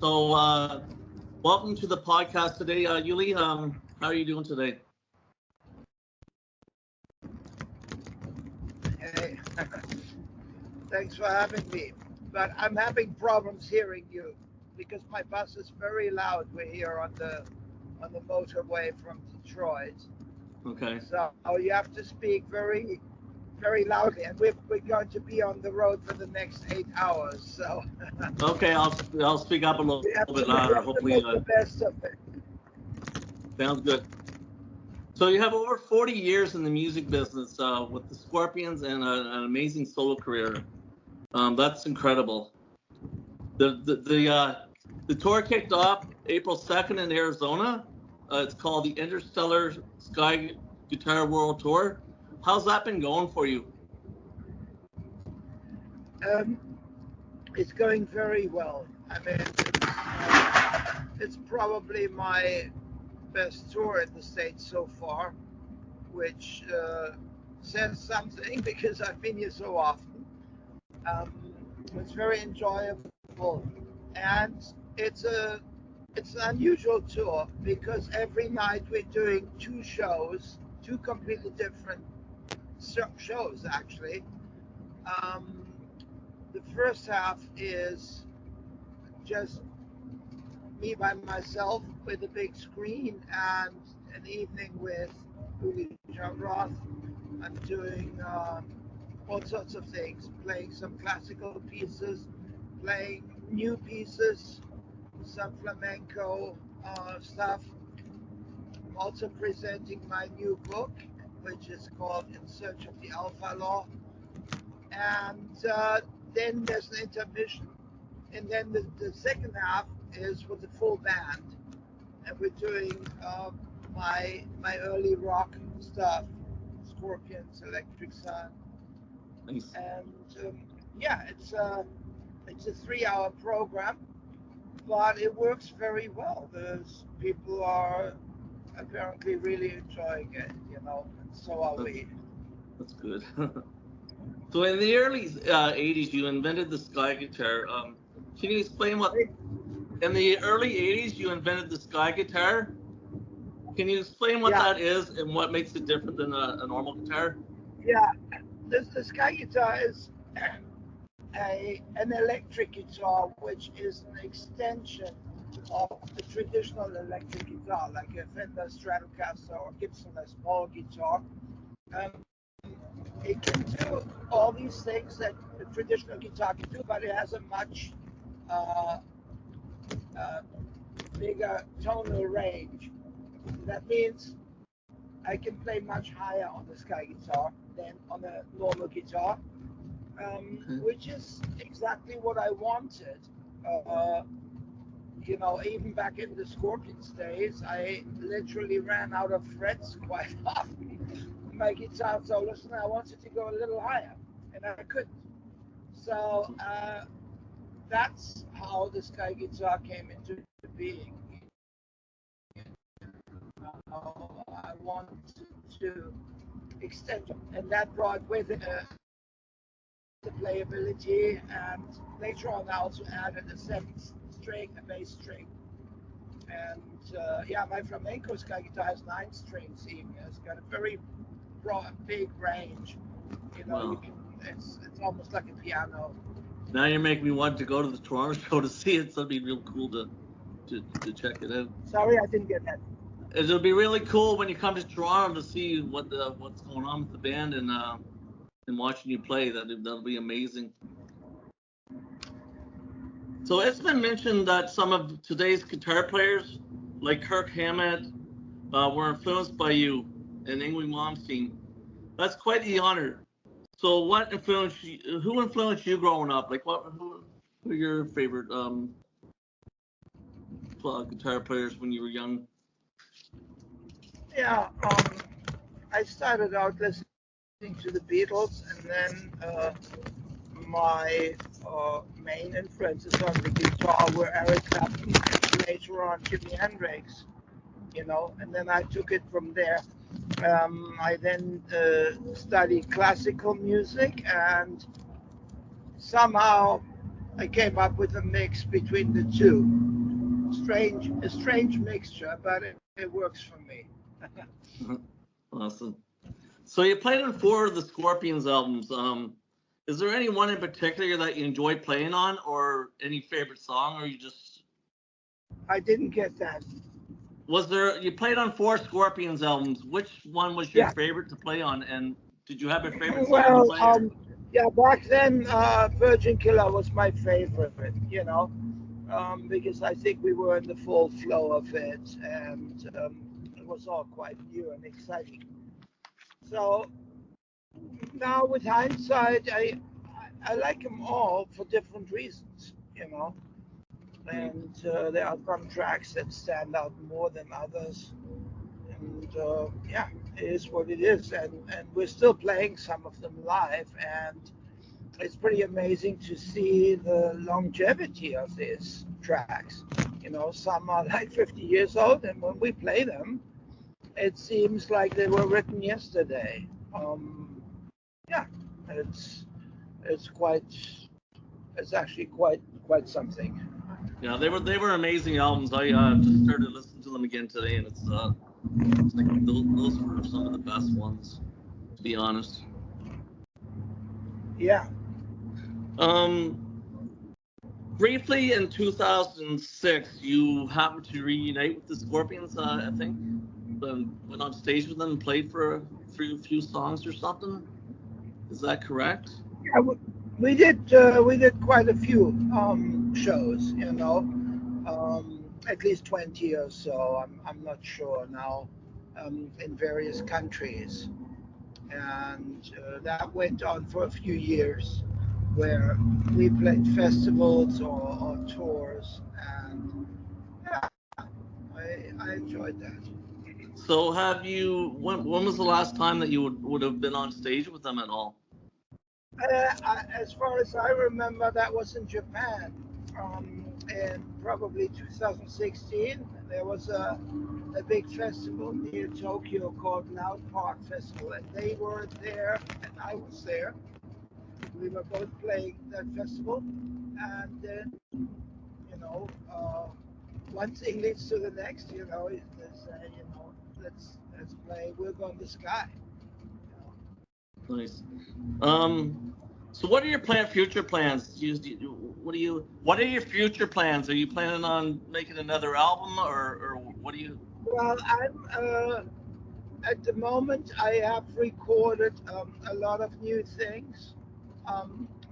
So, welcome to the podcast today, Uli. How are you doing today? Hey, thanks for having me. But I'm having problems hearing you because my bus is very loud. We're here on the motorway from Detroit, Okay. so you have to speak very, very loudly. And we're going to be on the road for the next 8 hours, so Okay, I'll speak up a little, we have little bit to, we louder. have to Hopefully, make the best of it. sounds good. So you have over 40 years in the music business with the Scorpions and an amazing solo career. That's incredible. The tour kicked off April 2nd in Arizona. It's called the Interstellar Sky Guitar World Tour. How's that been going for you? It's going very well. I mean, it's probably my best tour in the States so far, which says something because I've been here so often. It's very enjoyable, and it's an unusual tour because every night we're doing two shows, two completely different shows actually. Um, the first half is just me by myself with a big screen and an evening with Uli Jon Roth. I'm doing all sorts of things, playing some classical pieces, playing new pieces, some flamenco stuff. I'm also presenting my new book, which is called In Search of the Alpha Law. And then there's an intermission. And then the second half is with the full band. And we're doing my early rock stuff, Scorpions, Electric Sun. Nice. And yeah, it's a 3-hour program, but it works very well. Those people are apparently really enjoying it, and so are we. That's good. So in the early 80s, you invented the Sky guitar. Can you explain what? In the early 80s, you invented the Sky guitar. Can you explain what Yeah, that is and what makes it different than a normal guitar? yeah. The Sky guitar is an electric guitar, which is an extension of the traditional electric guitar, like a Fender Stratocaster or Gibson Les Paul guitar. Um, it can do all these things that the traditional guitar can do, but it has a much uh, uh, bigger tonal range. That means I can play much higher on the Sky guitar than on a normal guitar, which is exactly what I wanted. Even back in the Scorpions days, I literally ran out of frets quite often. My guitar solos, and I wanted to go a little higher, and I couldn't. So that's how the Sky guitar came into being. I wanted to extend it, and that brought with it the playability, and later on I also added a seventh string, a bass string. And my flamenco Sky guitar has 9 strings even. It's got a very broad, big range. Wow. You can, it's almost like a piano. Now you're making me want to go to the Toronto show to see it. So it'd be real cool to check it out. Sorry, I didn't get that. It'll be really cool when you come to Toronto to see what's going on with the band and watching you play. That'll be amazing. So it's been mentioned that some of today's guitar players, like Kirk Hammett, were influenced by you and Yngwie Malmsteen. That's quite the honor. So who influenced you growing up? Like who are your favorite guitar players when you were young? Yeah, I started out listening to the Beatles, and then my main influences on the guitar were Eric Clapton and later on Jimi Hendrix, and then I took it from there. I then studied classical music, and somehow I came up with a mix between the two. a strange mixture, but it works for me. Awesome. So you played on 4 of the Scorpions albums. Is there any one in particular that you enjoy playing on, or any favorite song, or you just? I didn't get that. You played on 4 Scorpions albums? Which one was your Yeah. favorite to play on, and did you have a favorite song to Well, play? Or? yeah, back then, Virgin Killer was my favorite, you know, because I think we were in the full flow of it, and it was all quite new and exciting. So now, with hindsight, I like them all for different reasons, you know, Right. and there are some tracks that stand out more than others, and yeah, it is what it is, and we're still playing some of them live, and it's pretty amazing to see the longevity of these tracks. You know, some are like 50 years old, and when we play them, it seems like they were written yesterday. Yeah, it's it's quite it's actually quite something. Yeah, they were amazing albums. I just started listening to them again today, and it's like those were some of the best ones, to be honest. Yeah. Um, Briefly in 2006, you happened to reunite with the Scorpions, I think. Went on stage with them and played for a few songs or something. Is that correct? Yeah, we did quite a few shows, you know, at least 20 or so. I'm not sure now, in various countries, and that went on for a few years, where we played festivals or tours, and yeah, I enjoyed that. So when was the last time that you would have been on stage with them at all? As far as I remember, that was in Japan. In probably 2016, there was a big festival near Tokyo called Loud Park Festival, and they were there, and I was there. We were both playing that festival, and then, you know, one thing leads to the next. You know, you know, let's play "We're Going to Sky." You know. Nice. Um, so what are your future plans? What are your future plans? Are you planning on making another album, or what do you? Well, at the moment, I have recorded a lot of new things,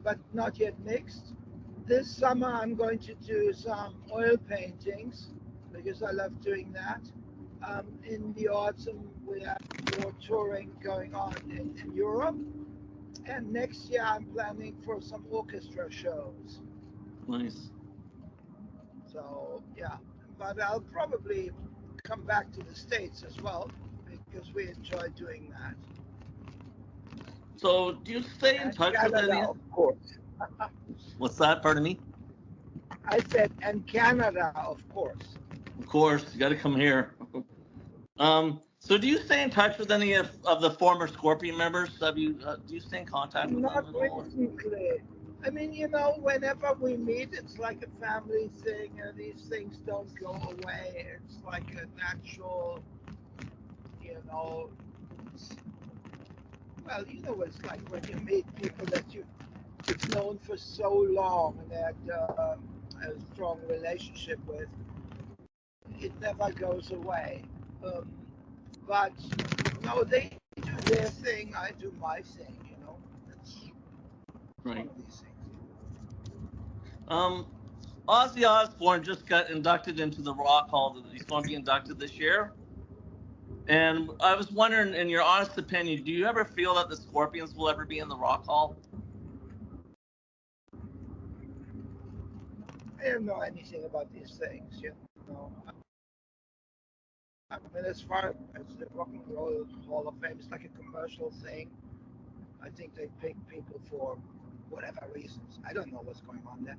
but not yet mixed. This summer, I'm going to do some oil paintings because I love doing that. In the autumn, we have more touring going on in Europe. And next year, I'm planning for some orchestra shows. Nice. So, yeah. But I'll probably come back to the States as well because we enjoy doing that. So do you stay in And touch with Canada, any? of course. What's that? Pardon me. I said, and Canada, of course. Of course, you got to come here. So do you stay in touch with any of the former Scorpion members? Do you stay in contact with them Not at all? recently. I mean, you know, whenever we meet, it's like a family thing, and these things don't go away. It's like a natural, you know, well, you know what it's like when you meet people that you've known for so long and had a strong relationship with. It never goes away. Um, but no, they do their thing, I do my thing. You know, it's one Right. of these things. Um, Ozzy Osbourne just got inducted into the Rock Hall. He's going to be inducted this year. And I was wondering, in your honest opinion, do you ever feel that the Scorpions will ever be in the Rock Hall? I don't know anything about these things. You know, I mean, as far as the Rock and Roll Hall of Fame, it's like a commercial thing. I think they pick people for whatever reasons. I don't know what's going on there.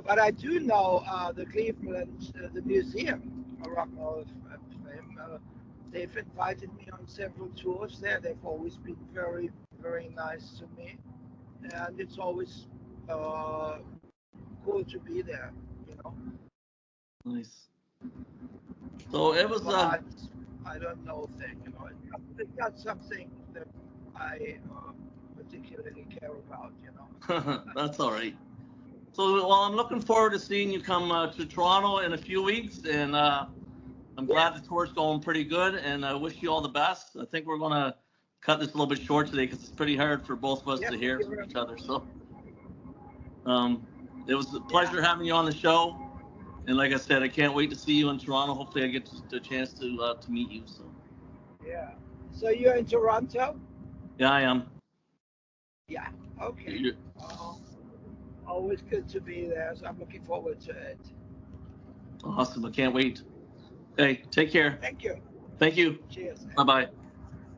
But I do know the Cleveland, the museum, Rock and Roll of Fame. They've invited me on several tours there. They've always been very, very nice to me. And it's always uh, cool to be there, you know. Nice. So it was. But I don't know thing. You know, it's not something that I particularly care about. You know. That's all right. So, well, I'm looking forward to seeing you come to Toronto in a few weeks, and I'm glad the tour's going pretty good, and I wish you all the best. I think we're going to cut this a little bit short today because it's pretty hard for both of us to hear from each other. So, it was a pleasure having you on the show, and like I said, I can't wait to see you in Toronto. Hopefully, I get the chance to meet you. So, Yeah. So you're in Toronto? yeah, I am. Yeah. Okay. You're Always good to be there. So I'm looking forward to it. awesome. I can't wait. Hey, take care. Thank you. Thank you. Cheers. Bye bye.